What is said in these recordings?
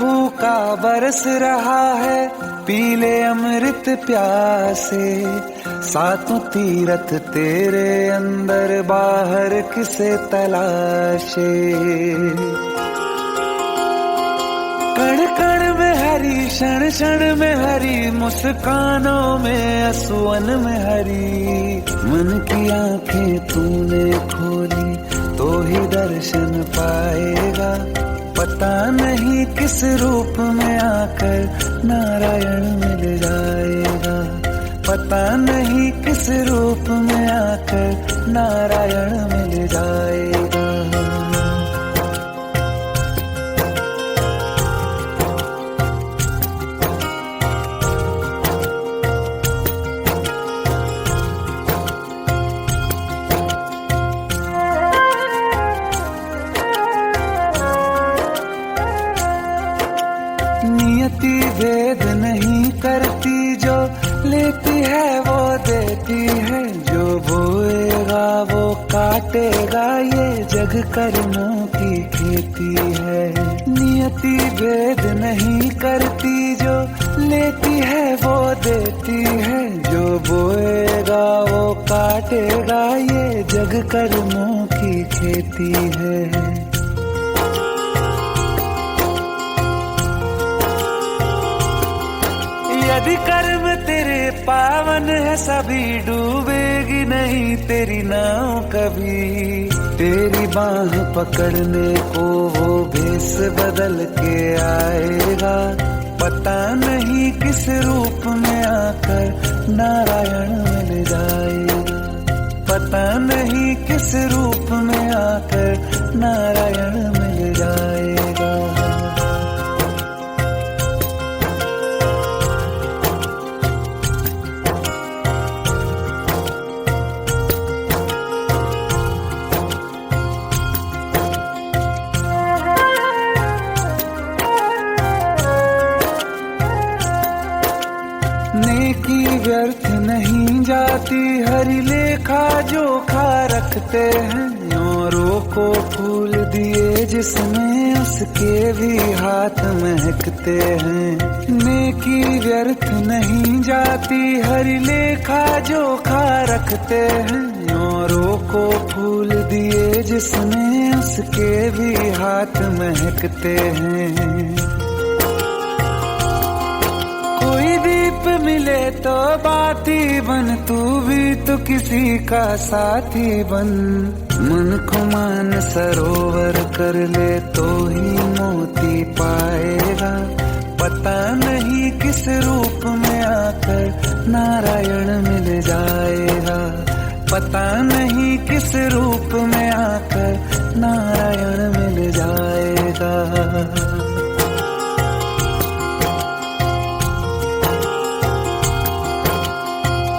भूखा बरस रहा है, पीले अमृत प्यासे। सातों तीरथ तेरे अंदर, बाहर किसे तलाशे। कण कण में हरी, क्षण क्षण में हरी, मुस्कानों में असुवन में हरी। मन की आंखें तूने खोली तो ही दर्शन पाएगा। पता नहीं किस रूप में आकर नारायण मिल जाएगा। पता नहीं किस रूप में आकर नारायण मिल जाएगा। नियति भेद नहीं करती, जो लेती है वो देती है। जो बोएगा वो काटेगा, ये जग कर्मों की खेती है। नियति भेद नहीं करती, जो लेती है वो देती है। जो बोएगा वो काटेगा, ये जग कर्मों की खेती है। यदि कर्म तेरे पावन है, सभी डूबेगी नहीं तेरी नाव कभी। तेरी बाह पकड़ने को वो भेष बदल के आएगा। पता नहीं किस रूप में आकर नारायण मिल जाएगा। पता नहीं किस रूप में आकर नारायण मिल जाएगा। नेकी व्यर्थ नहीं जाती, हरि लेखा जोखा रखते हैं। औरों को फूल दिए जिसमें, उसके भी हाथ महकते हैं। नेकी व्यर्थ नहीं जाती, हरि लेखा जोखा रखते हैं। औरों को फूल दिए जिसमें, उसके भी हाथ महकते हैं। कोई दीप मिले तो बाती बन, तू भी तो किसी का साथी बन। मन को मान सरोवर कर ले तो ही मोती पाएगा। पता नहीं किस रूप में आकर नारायण मिल जाएगा। पता नहीं किस रूप में आकर नारायण मिल जाएगा।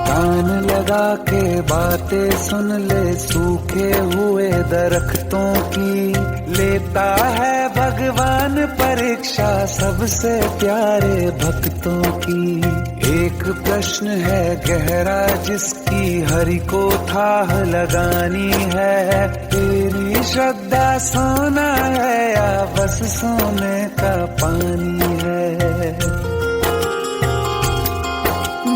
कान लगा के बातें सुन ले, सूखे हुए दरख्तों की। लेता है भगवान परीक्षा सबसे प्यारे भक्तों की। एक प्रश्न है गहरा जिसकी हरि को थाह लगानी है। तेरी श्रद्धा सोना है या बस सोने का पानी है।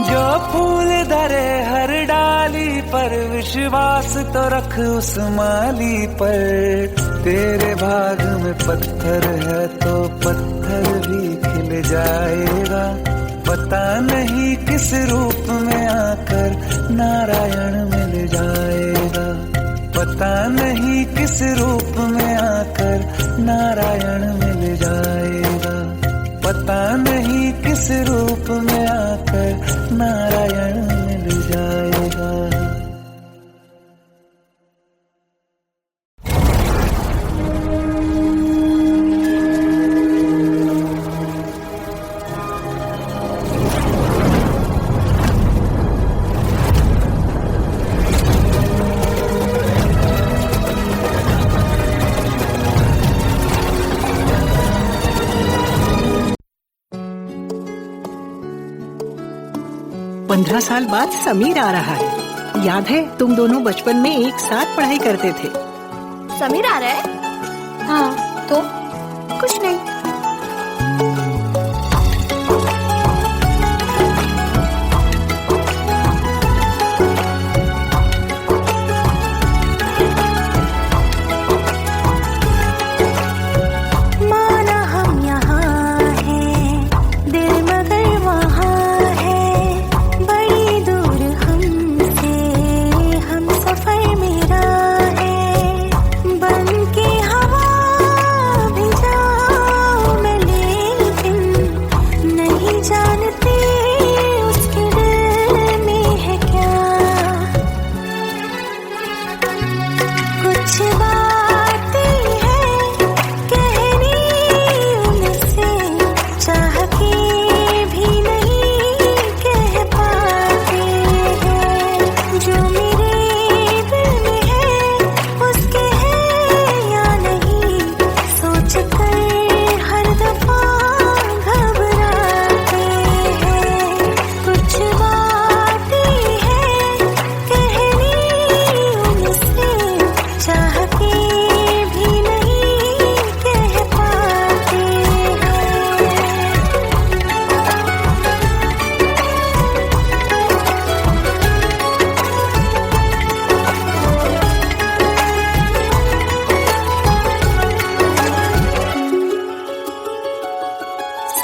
जो फूल धरे हर डाली पर, विश्वास तो रख उस माली पर। तेरे भाग में पत्थर है तो पत्थर भी खिल जाएगा। पता नहीं किस रूप में आकर नारायण मिल जाएगा। पता नहीं किस रूप में आकर नारायण मिल जाएगा। पता नहीं किस रूप में आकर नारायण मिल जाएगा। पंद्रह साल बाद समीर आ रहा है। याद है तुम दोनों बचपन में एक साथ पढ़ाई करते थे। समीर आ रहा है? हाँ तो कुछ नहीं।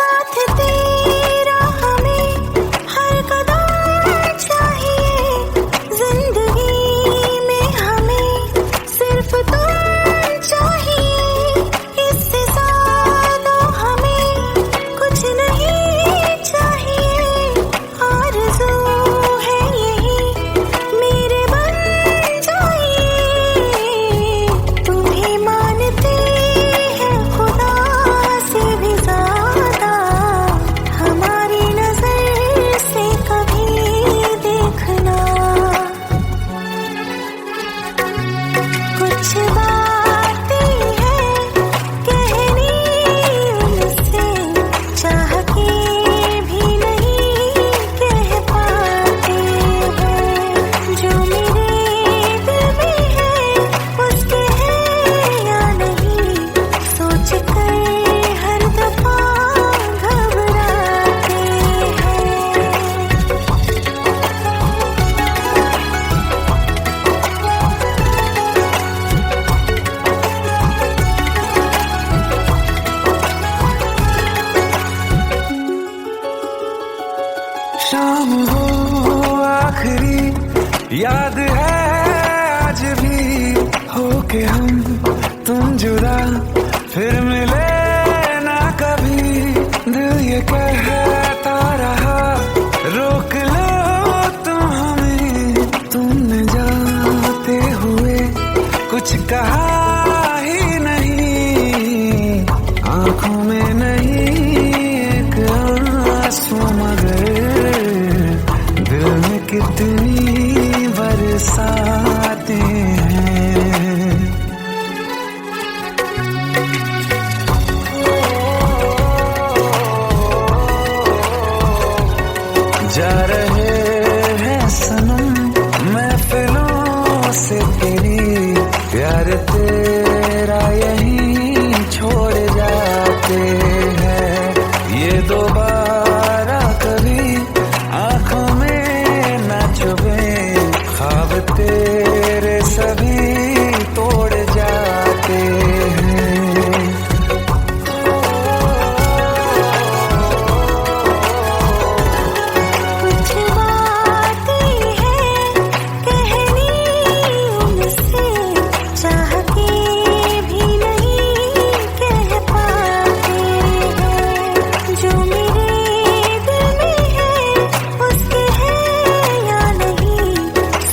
साथ तेरा हमें हर कदम चाहिए, जिंदगी में हमें सिर्फ तुम चाहिए, इससे ज्यादा हमें कुछ नहीं चाहिए, आरज़ू है यही मेरे बन जाइए, तुम्हें मानते हैं खुदा से भी ज्यादा, हमारी नजर से कभी देखना, कुछ बातें हैं कहनी उनसे, चाह के भी नहीं कह पाते हैं, जो मेरे दिल में है उसके है या नहीं, सोच कर हर दफा घबराते हैं। शाम हो आखिरी याद है आज भी, होके हम तुम जुदा फिर मिले ना कभी, दिल ये कहता रहा रोक लो तुम हमें, तुमने जाते हुए कुछ कहा ही नहीं, आंखों में नहीं एक आंसू मगर दिल में कितनी बरसाते हैं। जा रहे हैं सनम महफिलों से तेरी, प्यार तेरा यहीं छोड़ जाते हैं, ये दोबारा कभी आंखों में न चुभे, ख्वाब तेरे सभी तोड़ जाते हैं। कुछ बातें हैं कहनी उनसे, चाह के भी नहीं कह पाते हैं, जो मेरे दिल में है उसके है या नहीं,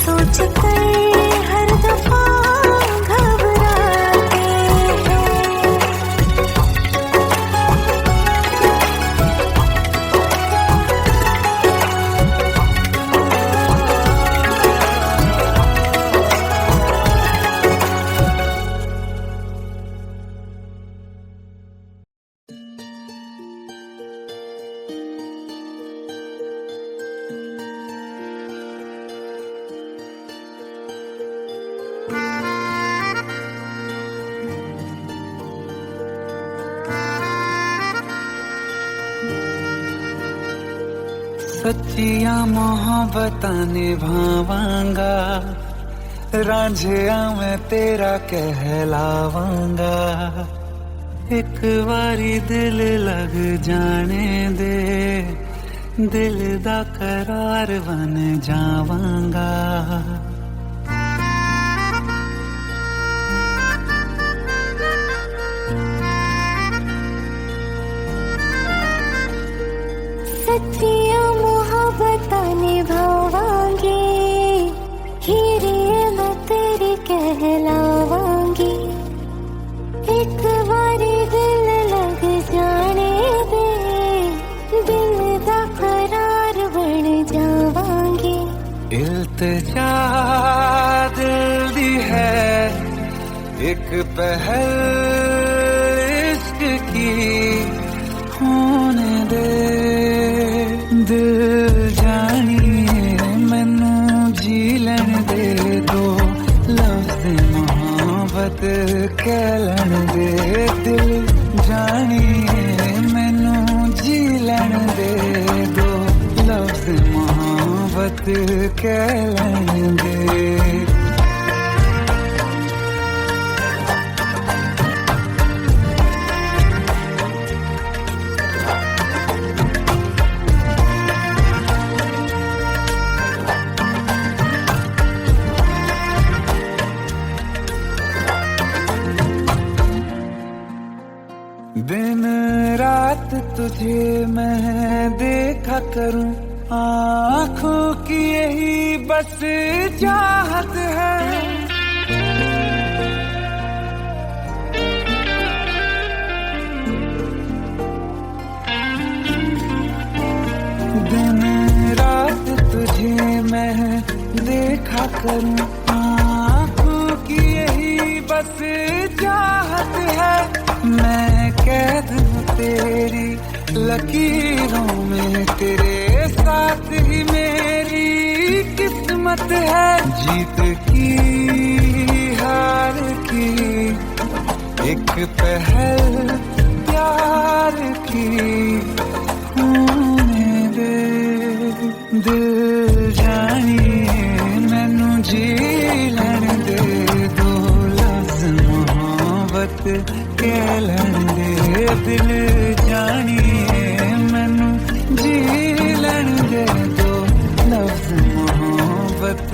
सोच कर हर दफा घबराते हैं। सच्चिया मोहब्बतां निभावांगा, रांझिया मैं तेरा कहलावांगा, एक बारी दिल लग जाने दे, दिल दा करार बन जावांगा। सच्चिया मोहब्बतां निभावांगी, हीरे मैं तेरी कहलावांगी, एक बारी दिल लग जाने दे, दिल दा करार बन जावांगी। इल्तिजा दिल दी है एक पहल इश्क की, होने दे दिल जानिए मैनू जी लैन दे, दो लफ्ज़ मोहब्बत कह लैन दे, दिल जानिए मैनू जी लैन दे, दो लफ्ज़ मोहब्बत कह लैन दे। तुझे मैं देखा करूं, आँखों की यही बस चाहत है। दिन रात तुझे मैं देखा करूं, आँखों की यही बस चाहत है। मैं कैद हूँ तेरी लकीरों में, तेरे साथ ही मेरी किस्मत है। जीत की हार की एक पहल प्यार की होने दे। दिल जानिए मैनू जी लैण दे, दो लफ्ज़ मोहब्बत कह लैण दे। दिल जानिए मैनू जी लैण दे, दो लफ्ज़ मोहब्बत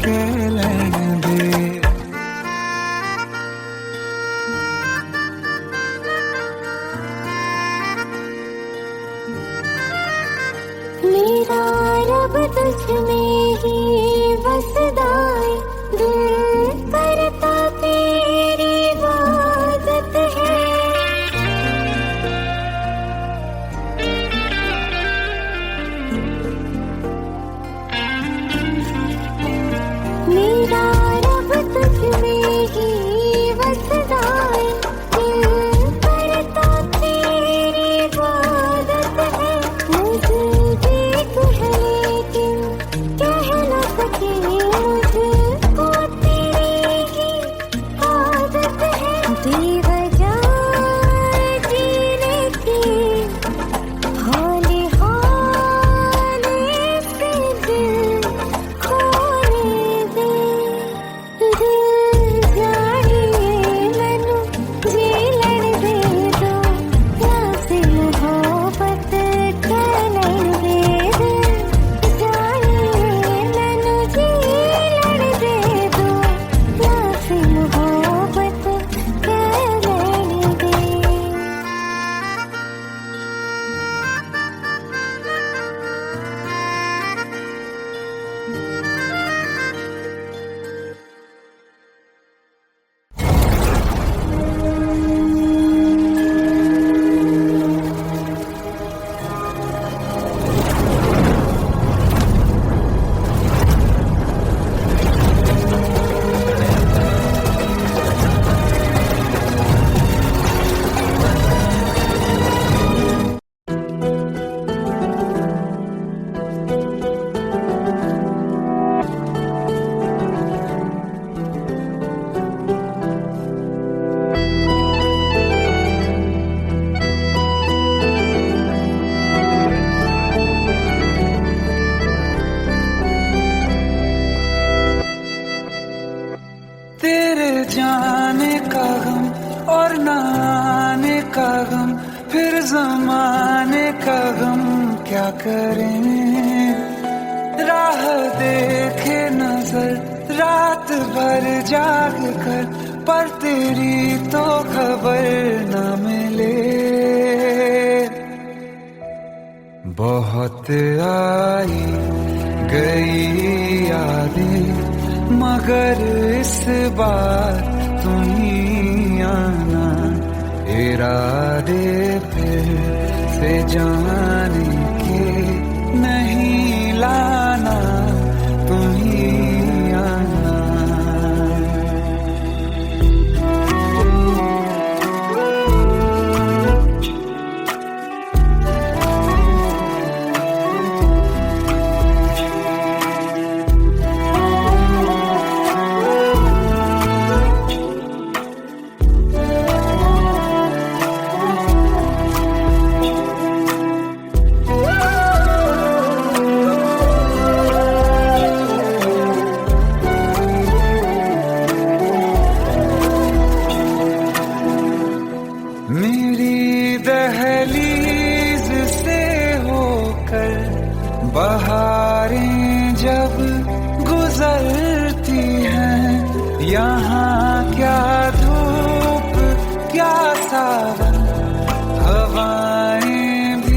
कह लैण दे। मेरा रब तुझ में ही बसदा है, दिल करता तेरी इबादत है। मेरा रब तुझ में ही बसदा है, दिल करता तेरी इबादत है। मुझे देख है लेकिन कह न सके, मुझको तेरी ही आदत है। बेवजह जीने की हाले हाले से दिल खोने दे। दिल जानिए मैनू जी लैण दे, दो लफ्ज़ मोहब्बत कह लैण दे। दिल जानिए मैनू जी लैण दे, दो लफ्ज़ मोहब्बत कह लैण दे। तेरे जाने का गम और न आने का गम, फिर ज़माने का गम क्या करें। राह देखे नजर रात भर जाग कर, पर तेरी तो खबर न मिले। बहुत आई गई यादें, मगर इस बार तुम ही आना। इरादे फिर से जाने के नहीं लाना, तुम ही आना। मेरी दहलीज से होकर बहारें जब गुजरती हैं, यहाँ क्या धूप क्या सावन, हवाएं भी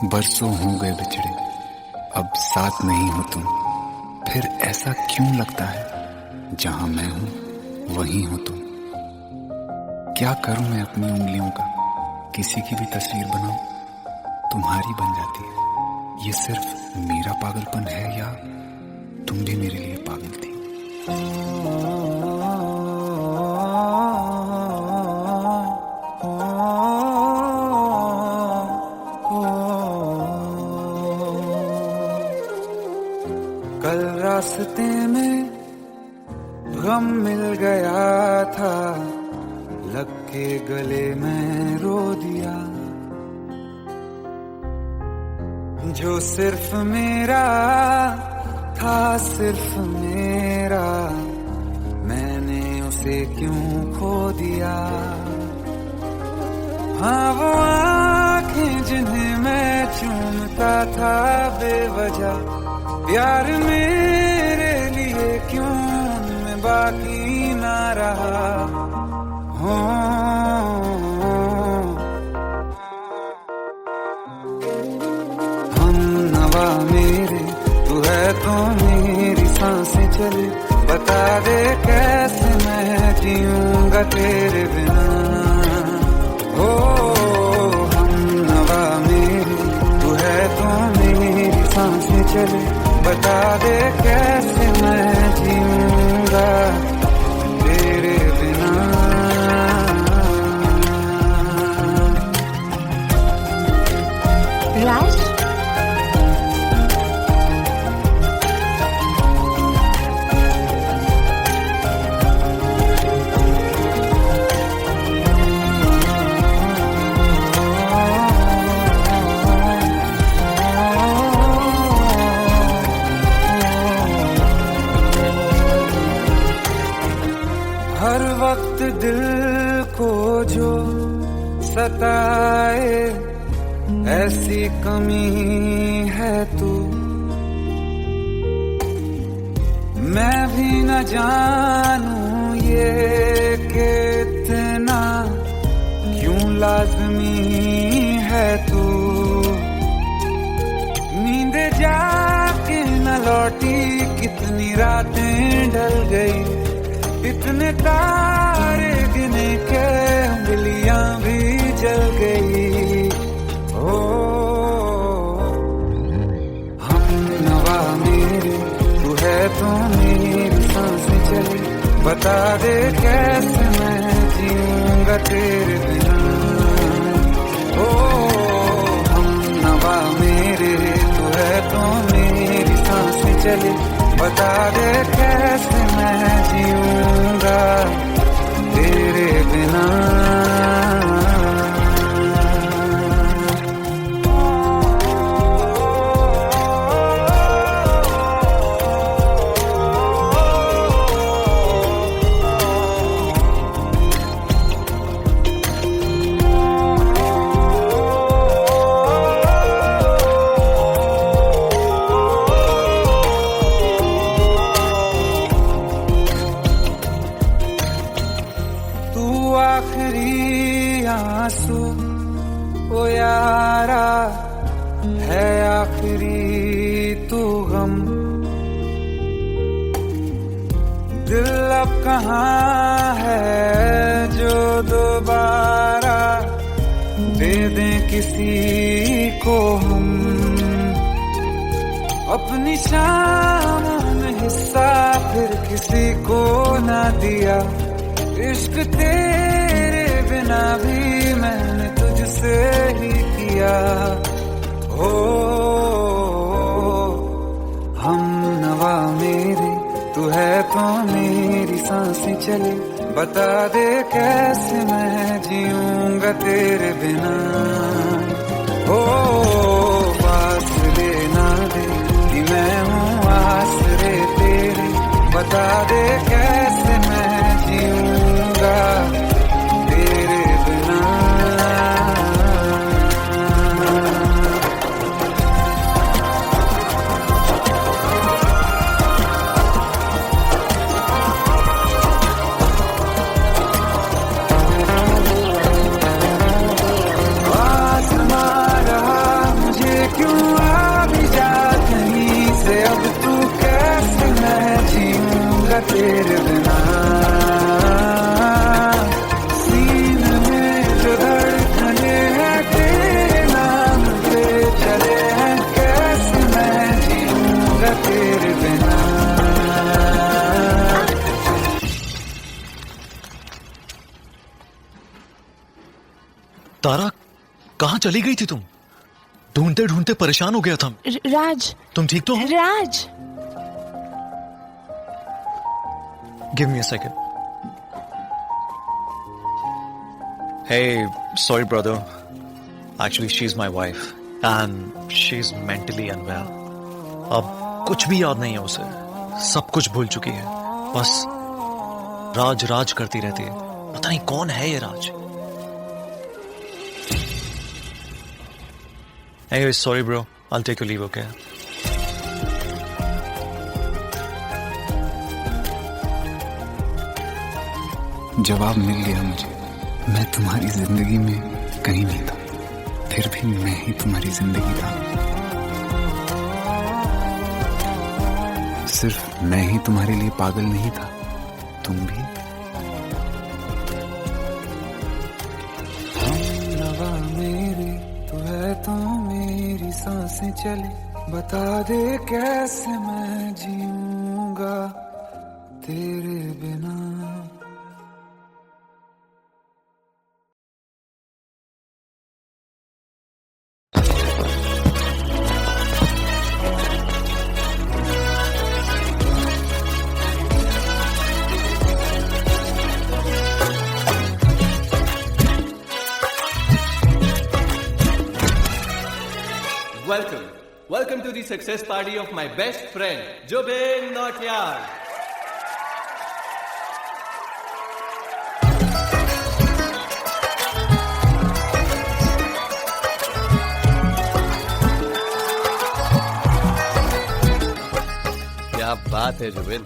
बरसों हो गए बिछड़े, अब साथ नहीं हो तुम। फिर ऐसा क्यों लगता है, जहां मैं हूं वहीं हो तुम। क्या करूं मैं अपनी उंगलियों का, किसी की भी तस्वीर बनाऊं, तुम्हारी बन जाती है। ये सिर्फ मेरा पागलपन है या तुम भी मेरे लिए पागल थी। कल रास्ते में गम मिल गया था, लग के गले में रो दिया। जो सिर्फ मेरा था, सिर्फ मेरा, मैंने उसे क्यों खो दिया। हाँ वो आँखें जिन्हें मैं चूमता था बेवजह, प्यार मेरे लिए क्यों उनमें बाकी ना रहा। हो हम नवा मेरे, तू है तो मेरी सांसें चले। बता दे कैसे मैं जीऊंगा तेरे बिना। हो हम नवा मेरे, तू है तो मेरी सांसें चले। बता दे कैसे मैं जीऊंगा तेरे बिना। राज, हर वक्त दिल को जो सताए, ऐसी कमी है तू। मैं भी न जानूं ये कि इतना क्यों लाज़मी है तू। नींद जाके न लौटी, कितनी रातें ढल गई। इतने तारे गिने के उंगलियां भी जल गई। ओ हम नवा मेरे, तू है तो मेरी सांसें चली। बता दे कैसे मैं जीऊंगा तेरे बिना। ओ हम नवा मेरे, तू है तो मेरी सांसें चली। बता दे कैसे मैं जीऊंगा तेरे बिना। आखिरी आंसू ओ यारा है, आखिरी तू गम। दिल अब कहाँ है जो दोबारा दे दें किसी को हम। अपनी शामों में हिस्सा फिर किसी को ना दिया। इश्क तेरे बिना भी मैंने तुझसे ही किया। हो हम नवा मेरे, तू है तो मेरी सांसें चले। बता दे कैसे मैं जीऊंगा तेरे बिना। हो फासले ना दे कि मैं हूँ आसरे तेरे। बता दे कैसे मैं जीऊंगा तेरे बिना। आसमां रहा मुझे तेरे बिना। सीने में जो धड़कने हैं तेरे नाम पे चले हैं, कैसे मैं जीऊंगा तेरे बिना। तारा, कहाँ चली गई थी तुम? ढूंढते ढूंढते परेशान हो गया था। राज, तुम ठीक तो हो? Raj, give me a second. Hey, sorry brother. Actually, she's my wife and she's mentally unwell. अब कुछ भी याद नहीं है उसे, सब कुछ भूल चुकी है। बस राज राज करती रहती है। पता नहीं कौन है ये राज। Anyway, sorry bro. I'll take your leave, okay? जवाब मिल गया मुझे। मैं तुम्हारी जिंदगी में कहीं नहीं था, फिर भी मैं ही तुम्हारी जिंदगी था। सिर्फ मैं ही तुम्हारे लिए पागल नहीं था, तुम भी। हमनवा मेरी तू है तो मेरी सांसें चले, बता दे कैसे मैं जीऊंगा तेरे बिना। Welcome to the success party of my best friend, Jobin Notyard. क्या बात है Zubin,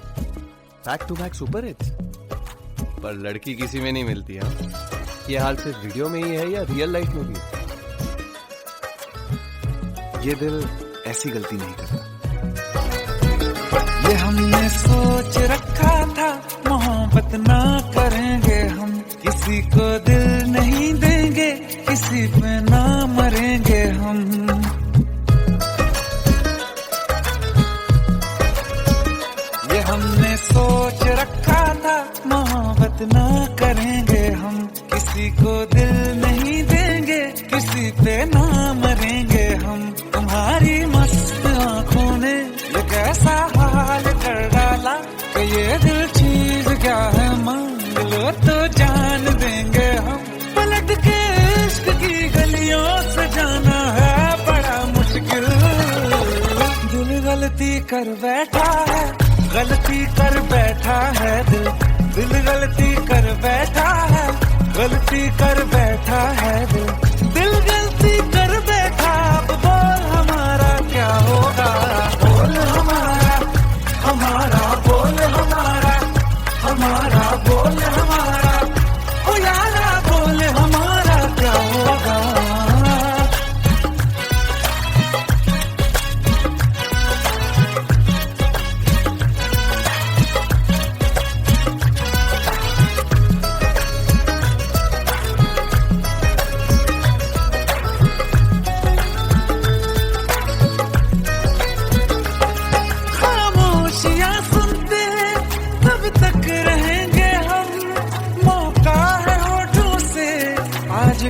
back to back super hits. पर लड़की किसी में नहीं मिलती है। ये हाल सिर्फ वीडियो में ही है या रियल लाइफ में भी? ये दिल ऐसी गलती नहीं करता। ये हमने सोच रखा था, मोहब्बत ना करेंगे हम, किसी को दिल नहीं देंगे, किसी पे ना मरेंगे हम। ये हमने सोच रखा था, मोहब्बत ना करेंगे हम, किसी को दिल नहीं देंगे, किसी पे ना मरेंगे हम। तुम्हारी मस्त आंखों ने ये कैसा हाल कर डाला कि ये दिल चीज क्या है, मांग लो तो जान देंगे हम। पलट के इश्क की गलियों से जाना है बड़ा मुश्किल। दिल गलती कर बैठा है, गलती कर बैठा है दिल। दिल गलती कर बैठा है, गलती कर बैठा है दिल। दिल गलती कर बैठा, अब बोल हमारा क्या होगा। बोल हमारा, हमारा बोल हमारा, हमारा बोल हमारा, ओ यारा बोल हमारा क्या होगा।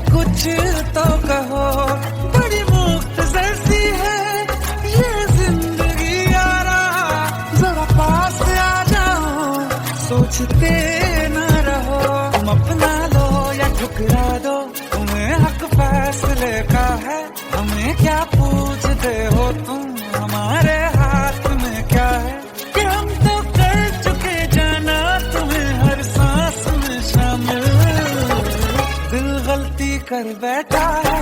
कुछ तो कहो, बड़ी मुख्तसर सी है ये जिंदगी यारा। जरा पास आ जाओ, सोचते न रहो। तुम अपना लो या ठुकरा दो, तुम्हें हक फैसले का है। हमें क्या पूछते हो तुम, हमारे हाथ में क्या है। कि हम तो कर चुके जाना तुम्हें हर सांस में शामिल। दिल गलती कर बैठा है,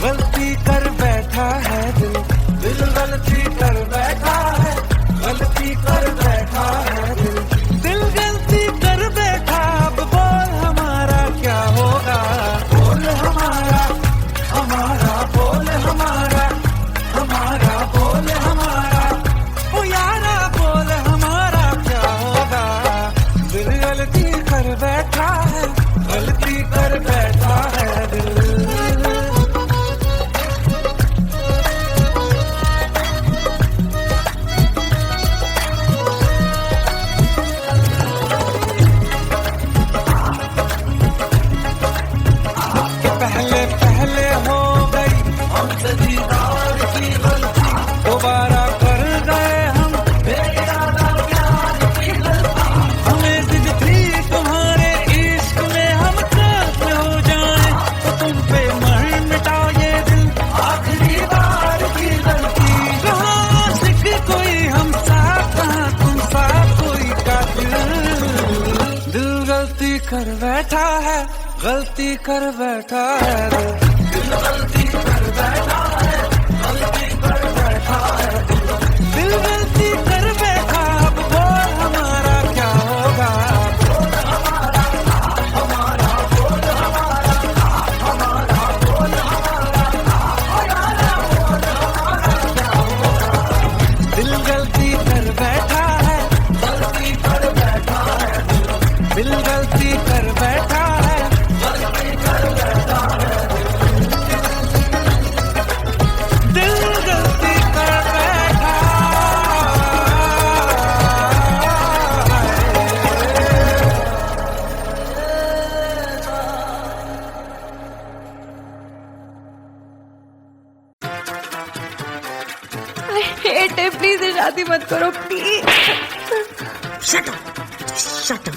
गलती कर बैठा है दिल। दिल गलती कर बैठा है, गलती कर बैठा है दिल। दिल गलती कर बैठा, अब बोल हमारा क्या होगा। बोल हमारा, हमारा बोल हमारा, हमारा बोल हमारा, ओ यारा बोल हमारा क्या होगा। बैठा है, गलती कर बैठा है दिल गलती कर बैठा है, गलती कर बैठा है दिल गलती कर बैठा। अब बोल हमारा क्या होगा, दिल गलती कर बैठा है, गलती कर बैठा है दिल गलती कर बैठा है, गलती कर बैठा है दिल गलती कर बैठा है। हेट है, प्लीज ये शादी मत करो please. Shut up. Shut up.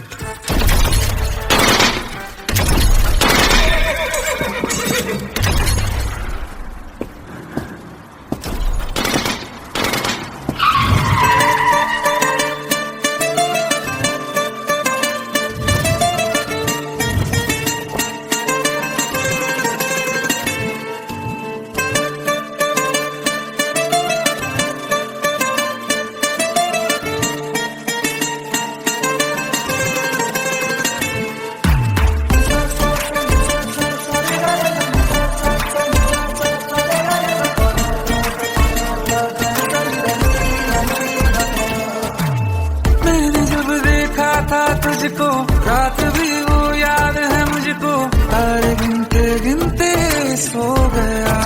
मैंने जब देखा था तुझको, रात भी वो याद है मुझको, तारे गिनते गिनते सो गया।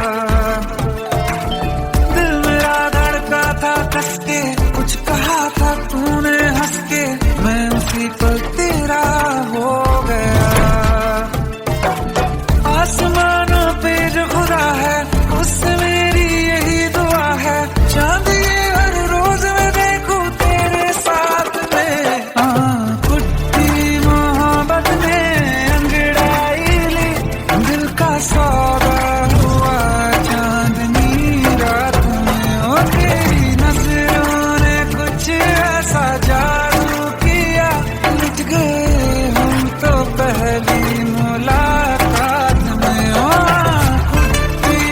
दिल मेरा धड़का था कस के, कुछ कहा था तूने हंस के, मैं उसी पल तेरा हो गया। आसमानों पे जो खुदा है, उससे मेरी यही दुआ है, चांद ये हर रोज मैं देखूं तेरे साथ में। कुट्टी मोहब्बत ने अंगड़ाई ली, दिल का सौदा हुआ चांदनी रात में। ओ तेरी नजरों ने कुछ ऐसा जादू किया, लुट गए हम तो पहली मुलाकात में। ओ कुट्टी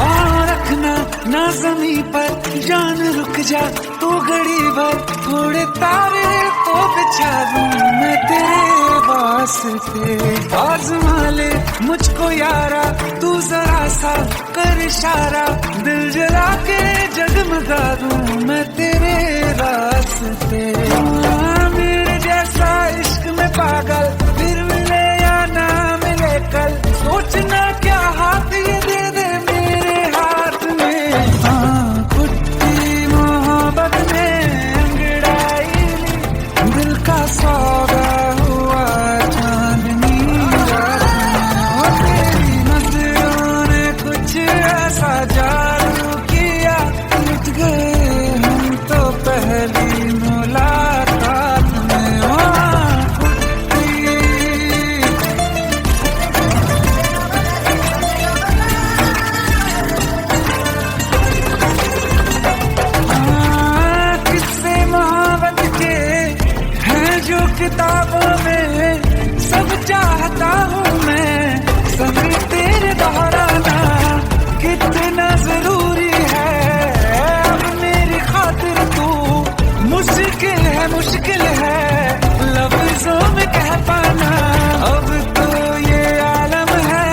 और रखना ना ज़मीं पर, जान रुक जा तू घड़ी भर, थोड़े तारे तो बिछा दूं मैं तेरे वास्ते। आज़मा ले मुझको यारा, तू जरा सा कर इशारा, दिल जला के जगमगा दूं मैं तेरे रास्ते। मेरे जैसा इश्क में पागल फिर मिले या ना मिले कल, सोचना क्या हाथ ये दे दे मेरे हाथ में। कुट्टी मोहब्बत ने अंगड़ाई ली, दिल का सौदा हुआ चांदनी रात में। ओ तेरी नजरों ने कुछ ऐसा जादू किया, लुट गए हम तो पहली मुलाकात में। ओ कुट्टी किस्से मोहब्बत के हैं जो किताबों में, सब चाहता हूँ मैं संग तेरे दोहराना, कितना जरूरी है अब मेरी खातिर तू। मुश्किल है लफ्जों में कह पाना, अब तो ये आलम है,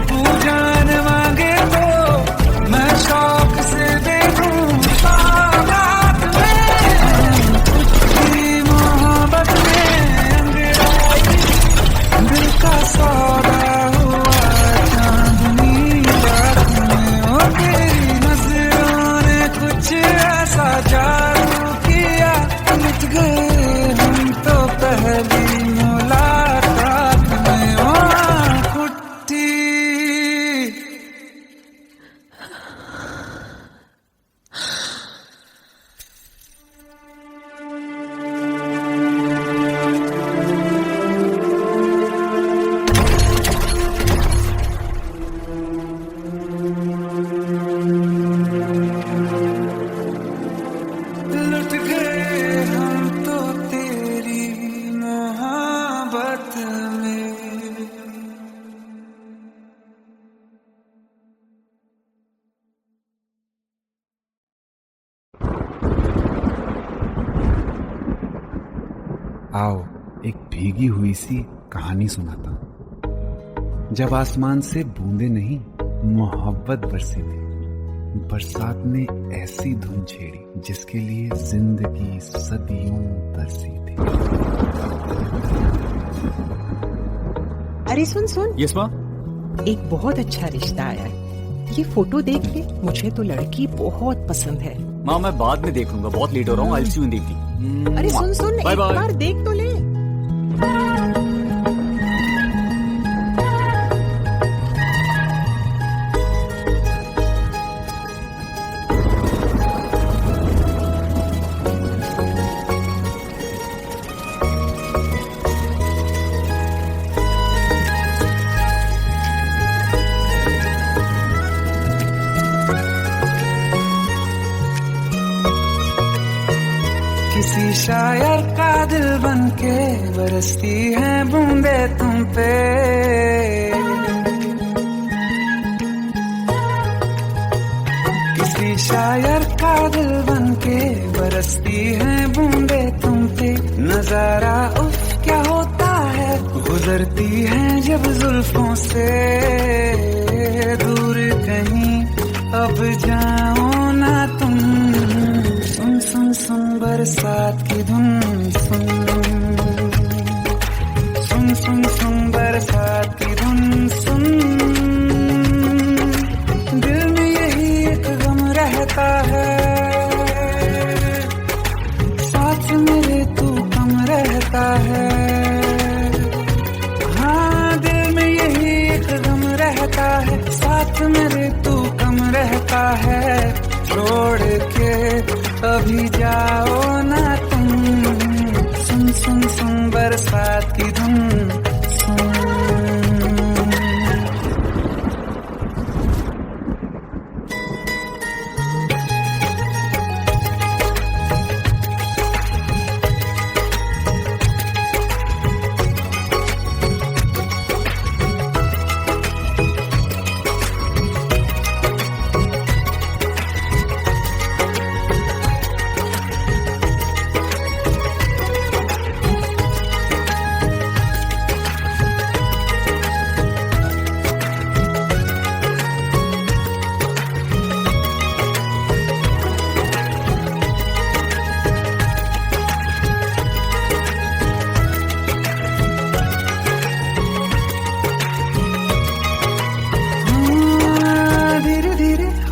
तू जान मांगे तो मैं शौक से दे दूं सौगात में। कुछ मोहब्बत में अंगड़ाई, दिल का सौदा हुआ चांदनी रात में। आओ एक भीगी हुई सी कहानी सुनाता हूं। जब आसमान से बूंदे नहीं मोहब्बत बरसी थी, बरसात ने ऐसी धुन छेड़ी जिसके लिए जिंदगी सदियों तरसी थी। अरे सुन सुन, यस माँ। एक बहुत अच्छा रिश्ता आया है, ये फोटो देख ले। मुझे तो लड़की बहुत पसंद है। माँ मैं बाद में देख लूंगा, बहुत लेट हो रहा हूँ। आई सी यू इन द इवनिंग। अरे सुन सुन, एक बार देख तो ले। किसी शायर का दिल बनके बरसती है बूंदे तुम पे। किसी शायर का दिल बनके बरसती है बूंदे तुम पे। नजारा उफ क्या होता है, गुजरती है जब जुल्फों से। दूर कहीं अब जाओ ना तुम, सुन सुन सुन बरसात की धुन। सुन सुन सुन सुन बरसात की धुन। सुन दिल में यही एक गम रहता है, साथ मेरे तू कम रहता है। हाँ दिल में यही एक गम रहता है, साथ मेरे तू कम रहता है। छोड़ के अभी जाओ ना तुम, सुन सुन सुन बरसात की धुन। सुन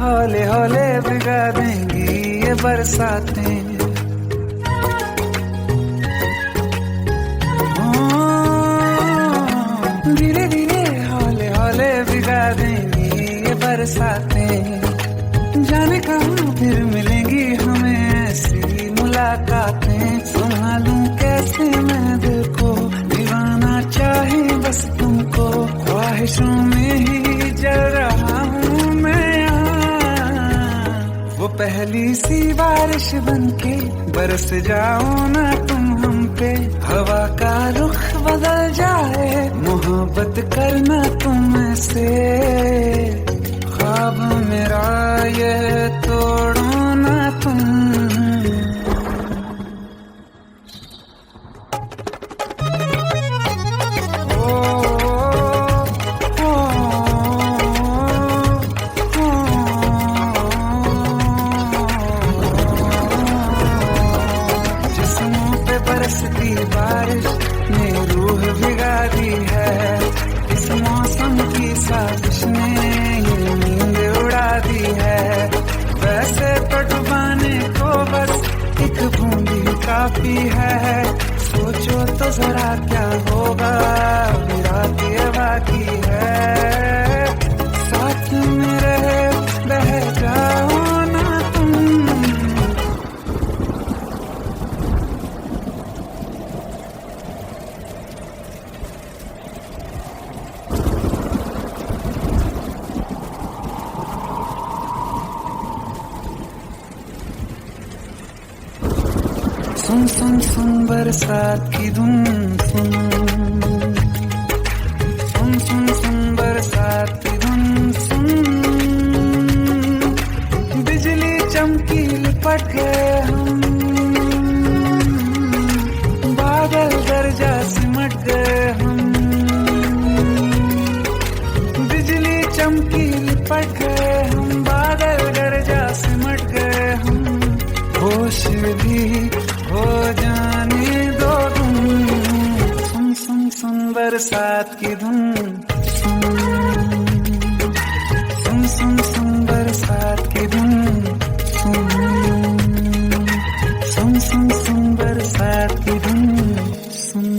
हौले हौले भिगा देंगी ये बरसातें। धीरे धीरे हौले हौले भिगा देंगी ये बरसातें। जाने कहाँ फिर मिलेंगी हमें ऐसी मुलाकातें। संभालूं कैसे मैं दिल को, दीवाना चाहे बस तुमको। ख्वाहिशों में ही जल रहा हूँ मैं वो पहली सी बारिश बनके। बरस जाओ ना तुम हम पे, हवा का रुख बदल जाए। मोहब्बत करना तुम से, ख्वाब मेरा ये तोड़ो ना तुम। बरसती बारिश ने रूह भिगा दी है। इस मौसम की साजिश ने ये नींद उड़ा दी है। वैसे तो डुबाने को बस एक बूंदी काफी है। सोचो तो जरा क्या होगा, रात ये बाकी है। साथ मेरे बह जाओ ना तुम। सुन सुन सुन बरसात की धुन। सुन सुन सुन सुन बरसात की धुन। सुन बिजली चमकी लिपट गए हम, बादल बरसात की धुन सुन सुन सुन बरसात की धुन सुन सुन सुन सुन बरसात की धुन सुन।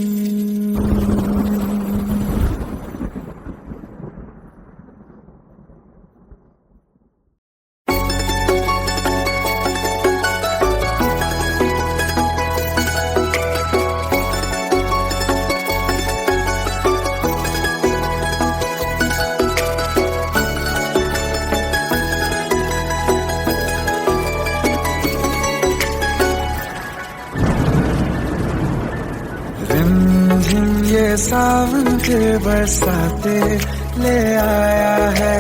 रिमझिम ये सावन के बरसाते ले आया है,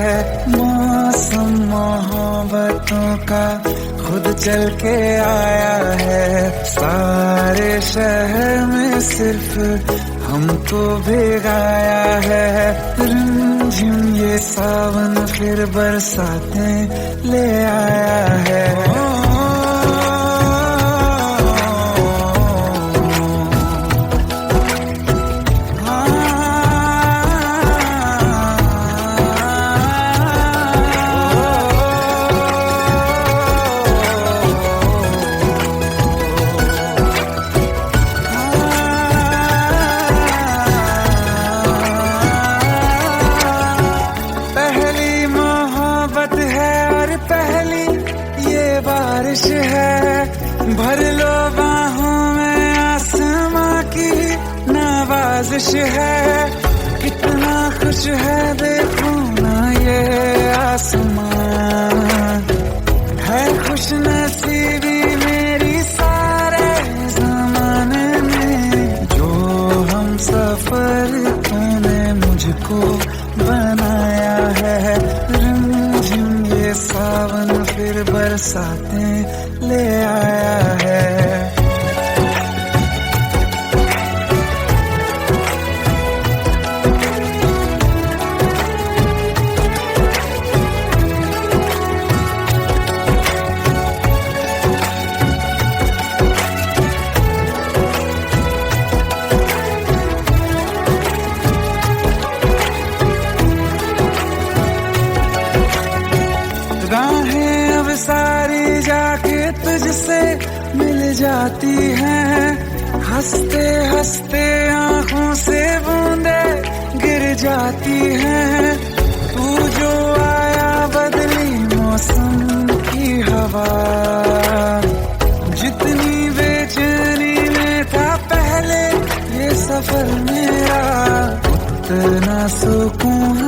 मौसम मोहब्बतों का खुद चल के आया है। सारे शहर में सिर्फ हमको भिगाया है। रिमझिम ये सावन फिर बरसाते ले आया है। बारिश है भर लो बाहों में, आसमां की नवाजिश है। कितना खुश है देखो ना ये आसमां, है खुश नसीबी मेरी सारे जमाने में। जो हम सफर तूने मुझको बनाया है। रिमझिम ये सावन फिर बरसाते ले आया है। राहें अब सारी जाके तुझसे मिल जाती हैं, हंसते हंसते आंखों से बूंदे गिर जाती हैं। तू जो आया बदली मौसम की हवा, जितनी बेचैनी में था पहले ये सफर मेरा, उतना सुकून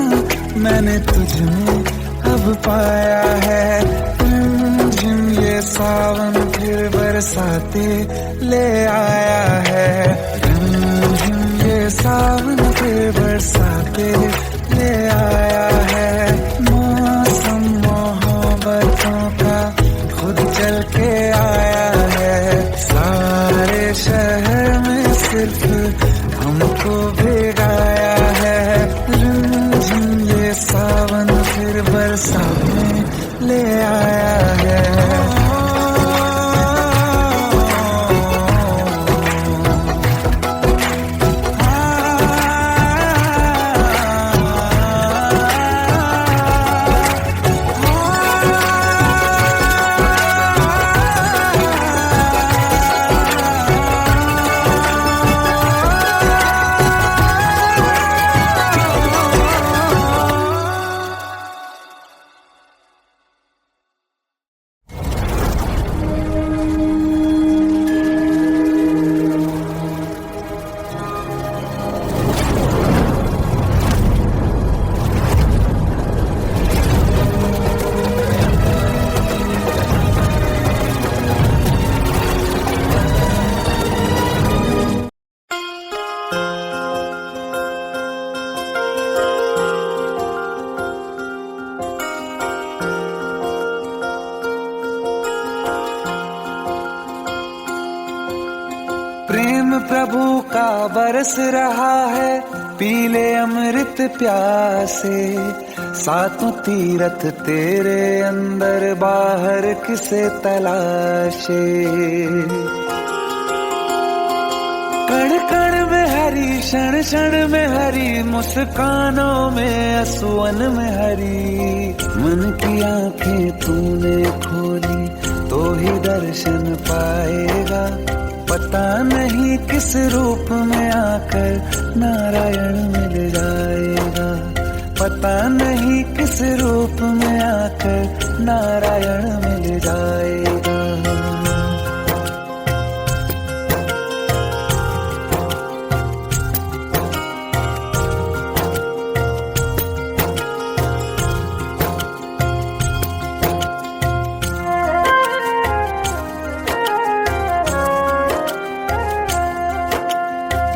मैंने तुझ में अब पाया है। रिमझिम ये सावन फिर बरसाते ले आया है। रिमझिम ये सावन फिर बरसाते ले आया है। मौसम मोहब्बतों का खुद चल के आया है। सारे शहर में सिर्फ हमको भिगाया है। रिमझिम ये सावन फिर बरसाते ले आया है। प्रेम प्रभु का बरस रहा है, पीले अमृत प्यासे। सातों तीरथ तेरे अंदर बाहर किसे तलाशे। कण कण में हरी हरी क्षण क्षण में हरी, मुस्कानों में असुवन में हरी। मन की आंखें तूने खोली तो ही दर्शन पाएगा, पता नहीं किस रूप में आकर नारायण मिल जाएगा, पता नहीं किस रूप में आकर नारायण मिल जाएगा।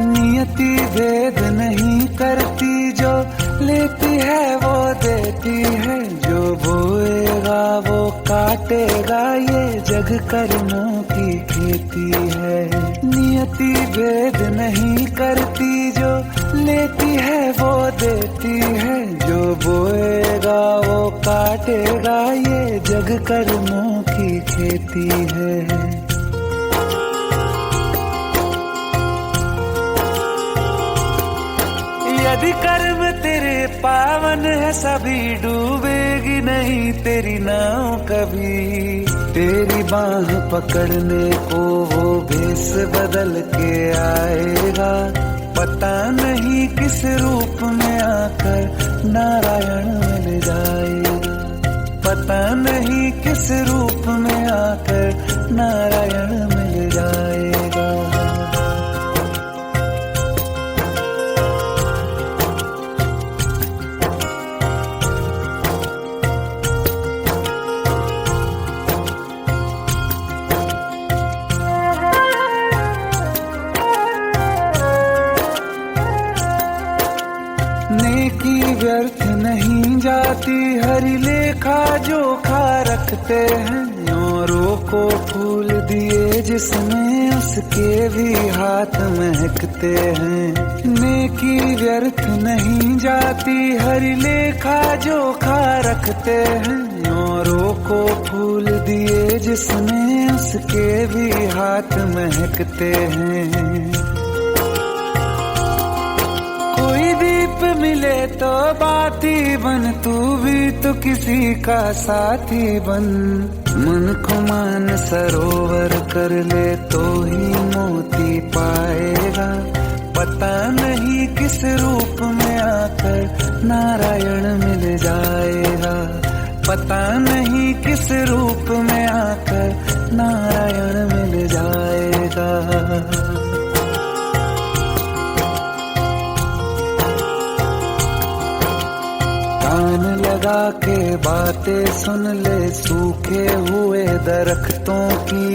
नियति भेद नहीं करती, जो लेती है वो देती है, जो बोएगा वो काटेगा, ये जग कर्मों की खेती है। नियति भेद नहीं करती, जो लेती है वो देती है, जो बोएगा वो काटेगा, ये जग कर्मों की खेती है। यदि कर्म तेरे पावन है सभी, डूबेगी नहीं तेरी नाव कभी। तेरी बाह पकड़ने को वो भेष बदल के आएगा, पता नहीं किस रूप में आकर नारायण मिल जाएगा, पता नहीं किस रूप में आकर नारायण मिल जाएगा। नेकी व्यर्थ नहीं जाती, हरि लेखा जोखा रखते हैं, औरों को फूल दिए जिसमें उसके भी हाथ महकते हैं। नेकी व्यर्थ नहीं जाती, हरि लेखा जोखा रखते हैं, औरों को फूल दिए जिसमें उसके भी हाथ महकते हैं। कोई दीप मिले तो बाती बन, तू भी तो किसी का साथी बन। मन को मान सरोवर कर ले तो ही मोती पाएगा, पता नहीं किस रूप में आकर नारायण मिल जाएगा, पता नहीं किस रूप में आकर नारायण मिल जाएगा। कान लगा के बातें सुन ले सूखे हुए दरख्तों की,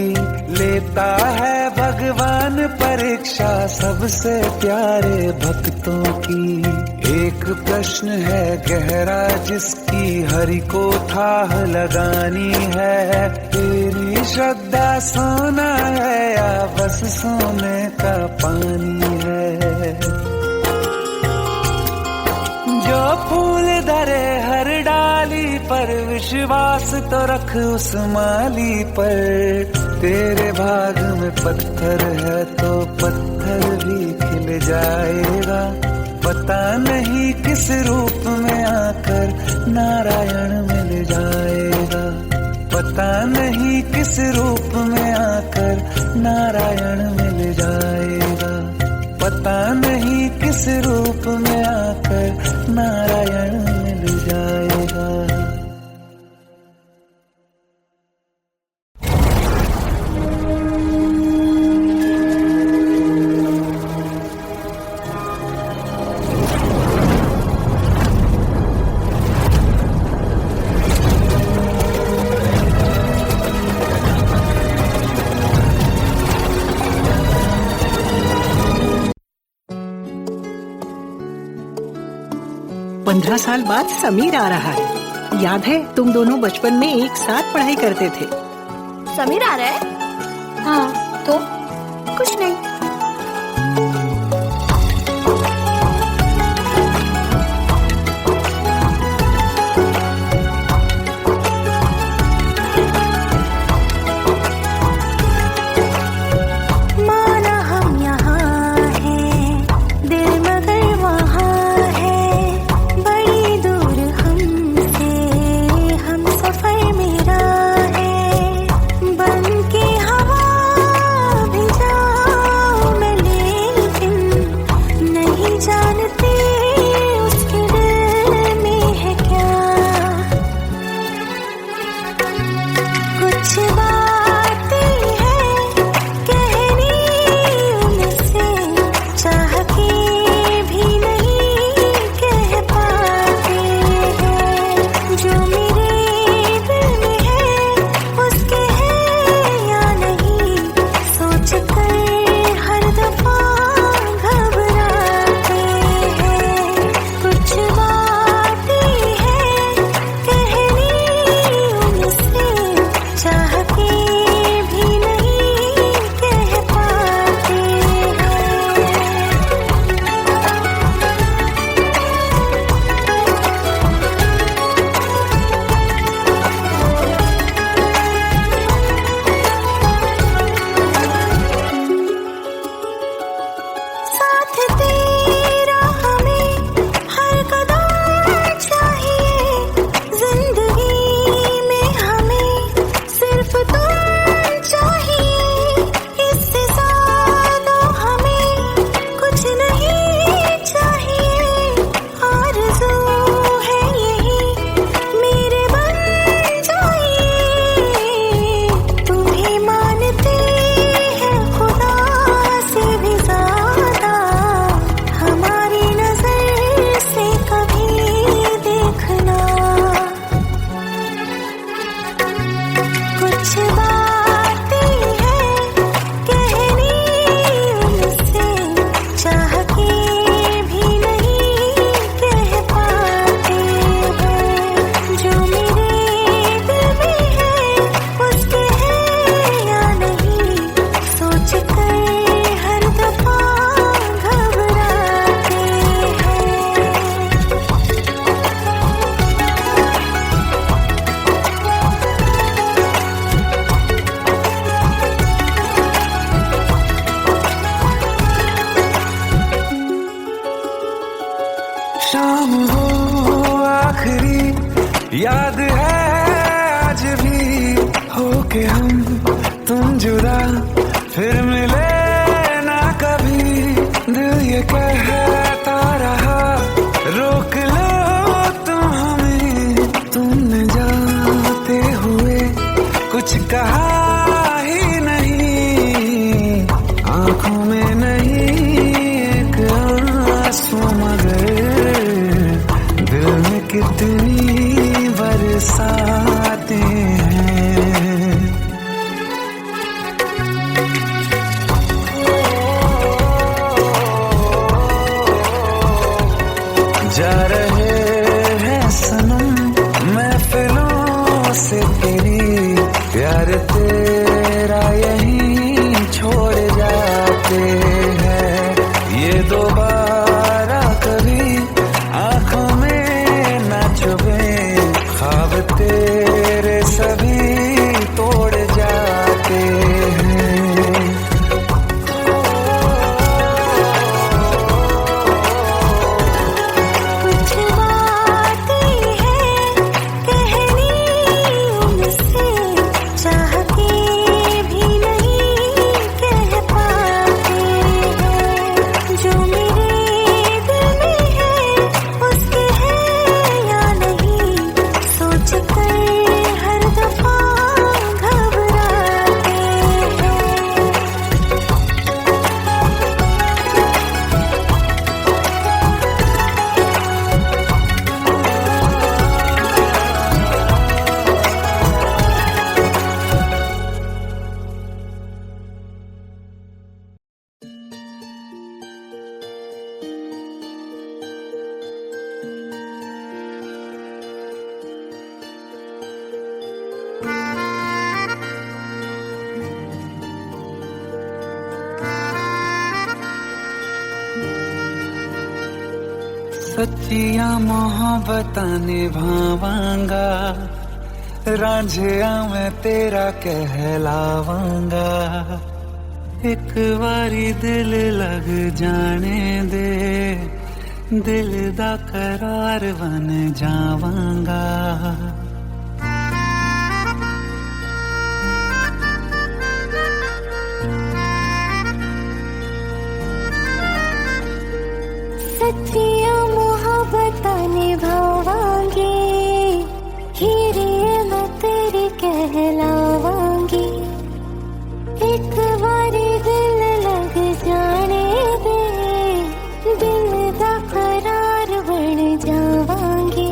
लेता है भगवान परीक्षा सबसे प्यारे भक्तों की। एक प्रश्न है गहरा जिसकी हरि को थाह लगानी है, तेरी श्रद्धा सोना है या बस सोने का पानी है। जो फूल धरे हर डाली पर, विश्वास तो रख उस माली पर। तेरे भाग में पत्थर है तो पत्थर भी खिल जाएगा, पता नहीं किस रूप में आकर नारायण मिल जाएगा, पता नहीं किस रूप में आकर नारायण मिल जाएगा, पता नहीं किस रूप में आकर नारायण मिल जाएगा। पंद्रह साल बाद समीर आ रहा है। याद है तुम दोनों बचपन में एक साथ पढ़ाई करते थे। समीर आ रहा है? हाँ तो कुछ नहीं। माना हम यहाँ हैं, साथ तेरा हमें हर कदम चाहिए, जिंदगी में हमें सिर्फ तुम चाहिए, इससे ज्यादा हमें कुछ नहीं चाहिए, आरज़ू है यही मेरे बन जाइए, तुम्हें मानते हैं खुदा से भी ज्यादा, हमारी नजर से कभी देखना, कुछ बातें हैं कहनी उनसे, चाह के भी नहीं कह पाते हैं, जो मेरे दिल में है उसके है या नहीं, सोच कर हर दफा घबराते हैं। शाम हो आखिरी याद है आज भी, होके हम तुम जुदा फिर मिले ना कभी, दिल ये कहता रहा रोक लो तुम हमें, तुमने जाते हुए कुछ कहा ही नहीं, आंखों में नहीं एक आंसू मगर दिल में कितनी बरसाते हैं। जा रहे हैं सनम महफिलों से तेरी, प्यार तेरा यहीं छोड़ जाते हैं, ये दोबारा कभी आंखों में न चुभे, ख्वाब तेरे सभी तोड़ जाते हैं। कुछ बातें हैं कहनी उनसे, चाह के भी नहीं कह पाते हैं, जो मेरे दिल में है उसके है या नहीं, सोच कर हर दफा घबराते हैं। सच्चिया मोहब्बतां निभावांगा, रांझिया मैं तेरा कहलावांगा, एक बारी दिल लग जाने दे, दिल दा करार बन जावांगा। सच्चिया मोहब्बतां निभावांगी, हीरे मैं तेरी कहलावांगी, एक बारी दिल लग जाने दे, दिल दा करार बन जावांगी।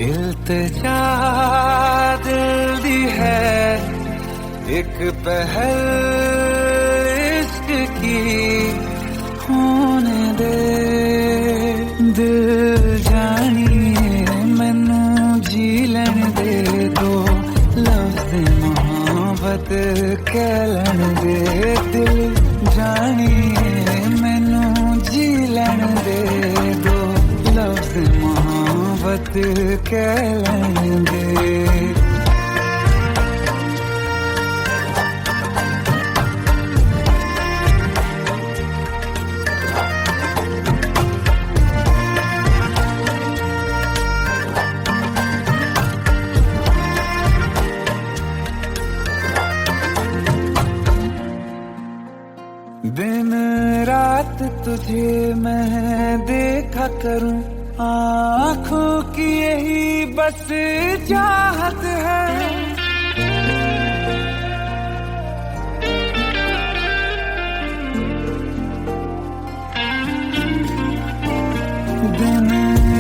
इल्तिजा दिल दी है एक पहल इश्क की, होने दे दिल जानिए मैनू जी लैन दे, दो लफ्ज़ मोहब्बत कह लैन दे, दिल जानिए मैनू जी लैन दे, दो लफ्ज़ मोहब्बत कह लैन दे। रात तुझे मैं देखा करूं, आँखों की यही बस चाहत है। दिन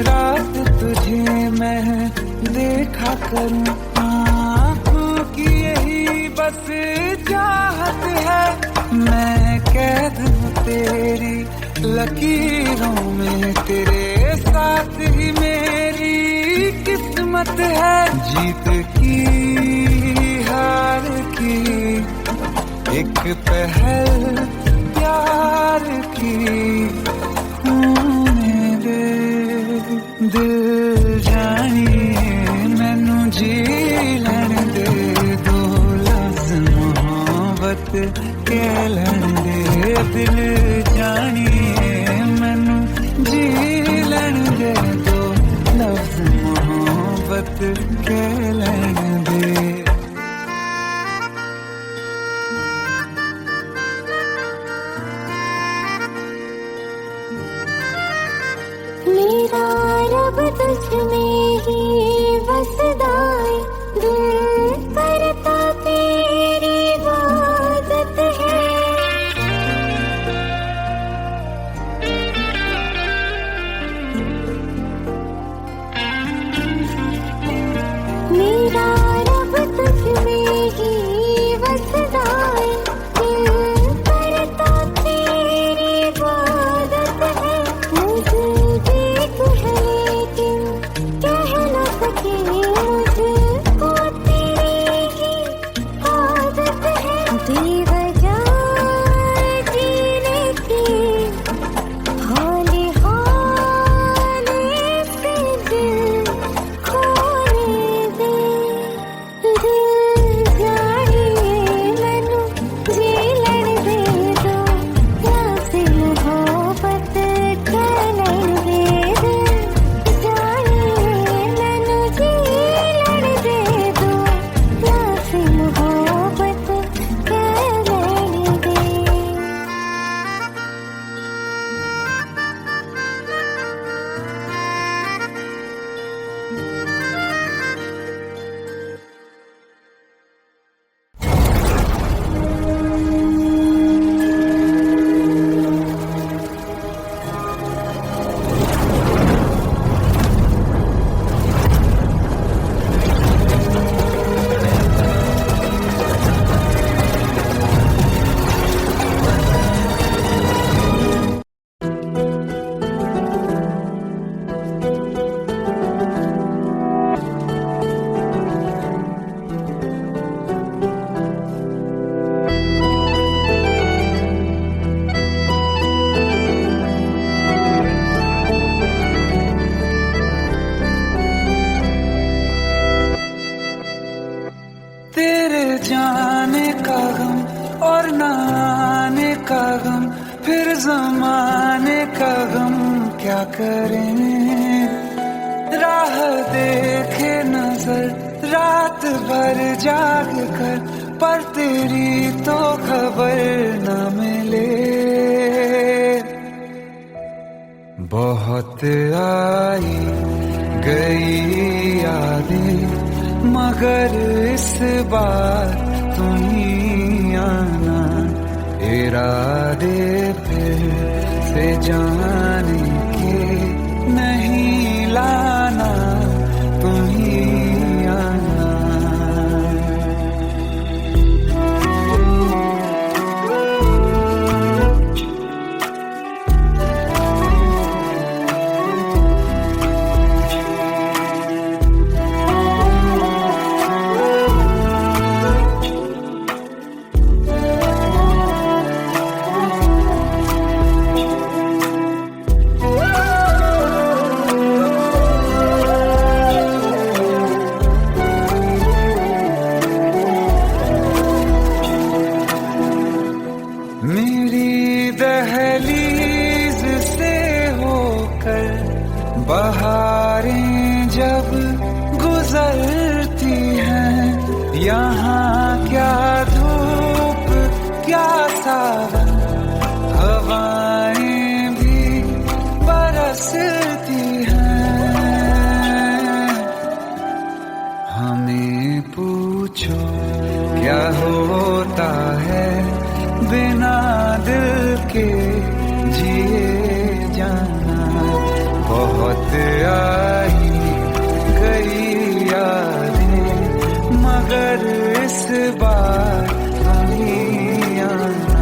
रात तुझे मैं देखा करूं, आँखों की यही बस चाहत है। मैं कैद हूँ तेरी लकीरों में, तेरे साथ ही मेरी किस्मत है। जीत की हार की एक पहल प्यार की होने दे। दिल जानिए मैनू जी लैण दे, दो लफ्ज़ मोहब्बत कह लैण दे। दिल जानिए मैनू जी लैण दे, दो लफ्ज़ मोहब्बत कह लैण दे। मेरा रब तुझ में ही बसदा है, दिल करता तेरी इबादत है। मेरा रब तुझ में ही बसदा है, दिल करता तेरी इबादत है। मुझे देख है लेकिन कह न सके, मुझको तेरी ही आदत है। बेवजह जीने की हाले हाले से दिल खोने दे। दिल जानिए मैनू जी लैण दे, दो लफ्ज़ मोहब्बत कह लैण दे। दिल जानिए मैनू जी लैण दे, दो लफ्ज़ मोहब्बत कह लैण दे। तेरे जाने का गम और न आने का गम, फिर जमाने का गम क्या करें। राह देखे नजर रात भर जाग कर, पर तेरी तो खबर न मिले। बहुत आई गई यादें, मगर इस बार तुम ही आना। इरादे फिर से जाने के नहीं लाना, तुम ही आना। बसती हैं। हमें पूछो क्या होता है बिना दिल के जिए जाना। बहुत आई गई यादें मगर इस बार नहीं आना।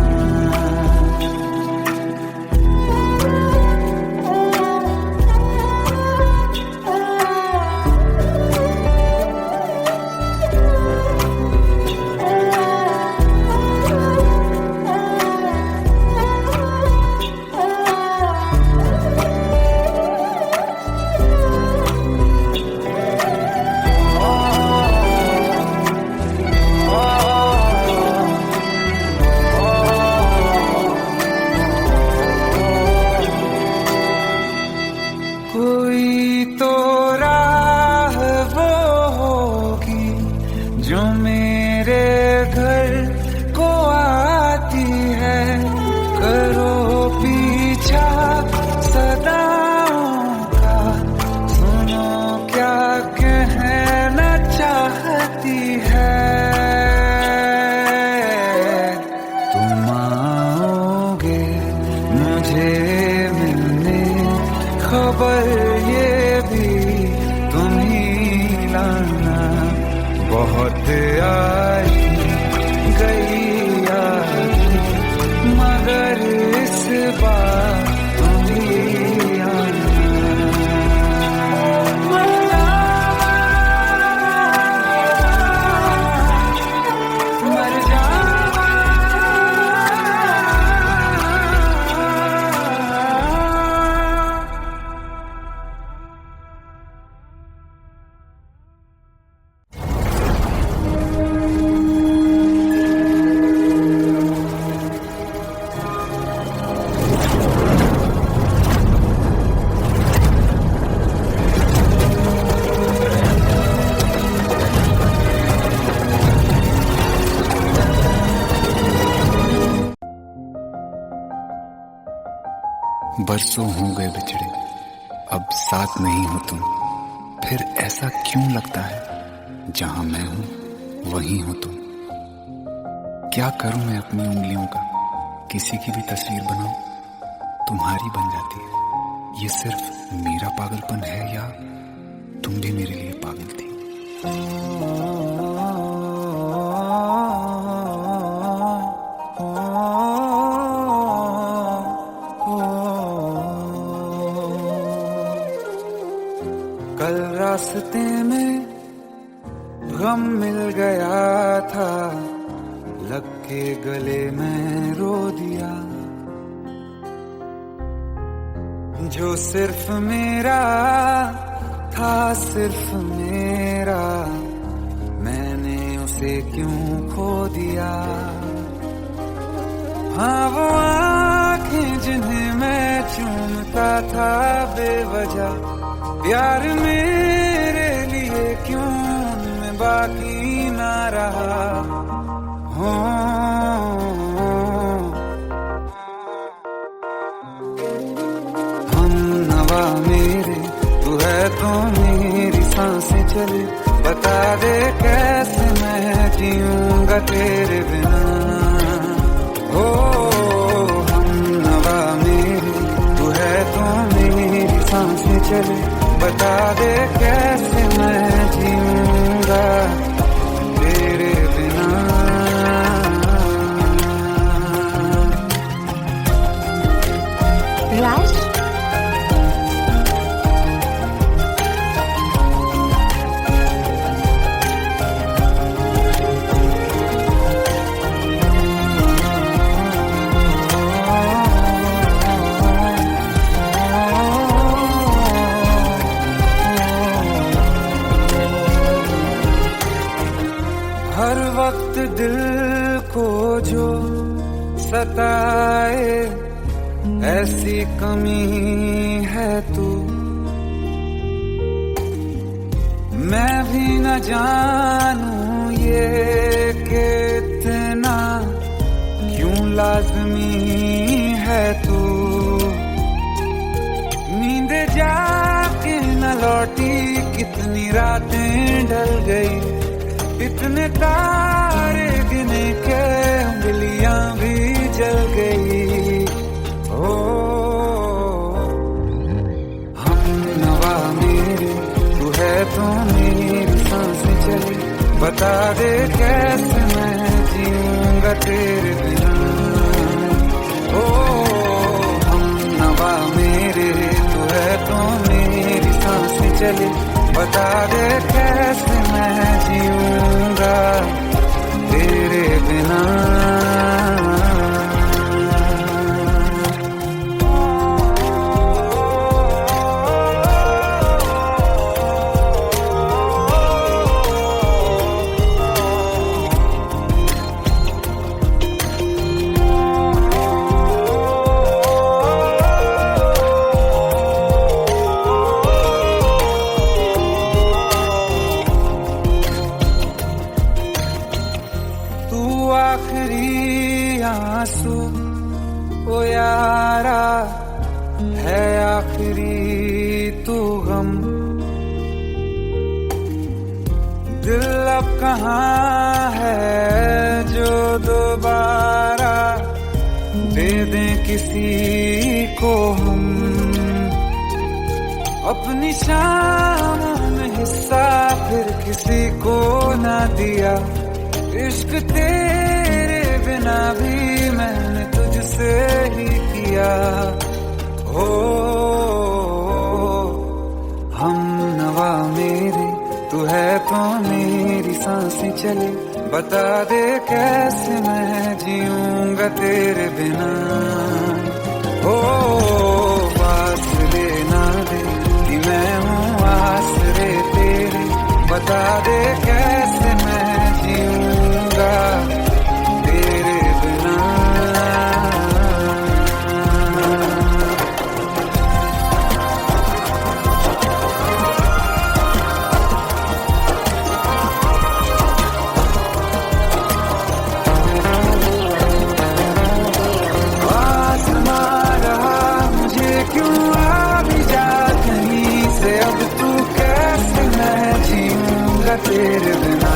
कोई तो राह वो होगी जो मेरे घर को आती है। करो पीछा सदाओं का, सुनो क्या कहना चाहती है। तुम आओगे मुझे मिलने, खबर ये भी तुम ही लाना। बहुत आई गई यादें मगर इस बार तुम ही आना। मर जावा बरसों हो गए बिछड़े, अब साथ नहीं हो तुम। फिर ऐसा क्यों लगता है जहां मैं हूं वहीं हो तुम। क्या करूं मैं अपनी उंगलियों का, किसी की भी तस्वीर बनाऊं तुम्हारी बन जाती है। ये सिर्फ मेरा पागलपन है या तुम भी मेरे लिए पागल थी। कल रास्ते में गम मिल गया था, लग के गले में रो दिया। जो सिर्फ मेरा था, सिर्फ मेरा, मैंने उसे क्यों खो दिया। हाँ वो आँखें जिन्हें मैं चूमता था बेवजह, प्यार मेरे लिए क्यों उनमें बाकी ना रहा। हो हम नवा मेरे, तू है तो मेरी सांसें चले। बता दे कैसे मैं जीऊंगा तेरे बिना। हो हम नवा मेरे, तू है तो मेरी सांसें चले। बता दे कैसे मैं जीऊंगा तेरे बिना। राज, हर वक्त दिल को जो सताए ऐसी कमी है तू। मैं भी न जानूं ये कि इतना क्यों लाजमी है तू। नींद लौटी कितनी रातें ढल गई, इतने तारे गिने के उंगलियां भी जल गई। ओ हम नवा मेरे तू है तो मेरी सांसें चली, बता दे कैसे मैं जीऊंगा तेरे बिना। ओ हम नवा मेरे तू है तो मेरी सांसें चली, बता दे कैसे मैं जीऊंगा तेरे बिना। आखिरी आंसू ओ यारा है, आखिरी तू गम। दिल अब कहाँ है जो दोबारा दे दें किसी को हम, अपनी शामों में हिस्सा फिर किसी को ना दिया। इश्क तेरे बिना भी मैंने तुझसे ही किया। ओ हम नवा मेरे तू है तो मेरी सांसें चले, बता दे कैसे मैं जीऊंगा तेरे बिना। ओ फासले ना दे कि मैं हूँ आसरे तेरे, बता दे कैसे मैं जीऊंगा तेरे बिना। आसमां रहा मुझे क्यों आ भी जा कहीं से, अब तू कैसे मैं जीऊंगा तेरे बिना।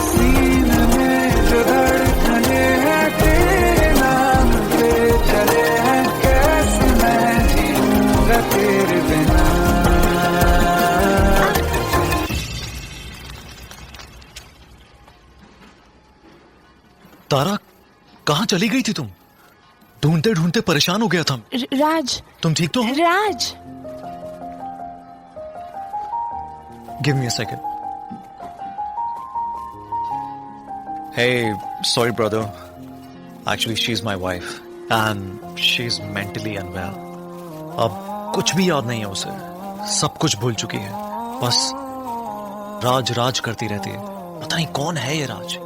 सीने में जो धड़कने हैं तेरे नाम पे चले हैं, कैसे मैं जीऊंगा तेरे बिना। तारा कहाँ चली गई थी तुम? ढूंढते ढूंढते परेशान हो गया था। राज, तुम ठीक तो हो? राज। Give me a second. Hey, sorry brother. Actually, she's my wife and she's mentally unwell. अब कुछ भी याद नहीं है उसे, सब कुछ भूल चुकी है, बस राज राज करती रहती है। पता नहीं कौन है ये राज।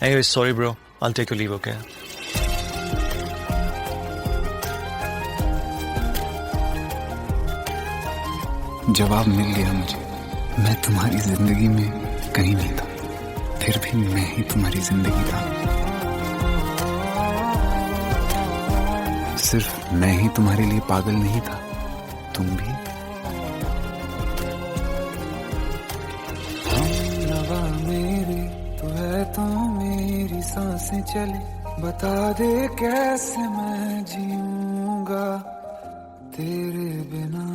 Anyway, sorry bro. I'll take your leave, okay? जवाब मिल गया मुझे, मैं तुम्हारी जिंदगी में कहीं नहीं था, फिर भी मैं ही तुम्हारी जिंदगी था। सिर्फ मैं ही तुम्हारे लिए पागल नहीं था, तुम भी। हम नवा मेरे तू है तो मेरी सांसें चले, बता दे कैसे मैं जीऊंगा तेरे बिना।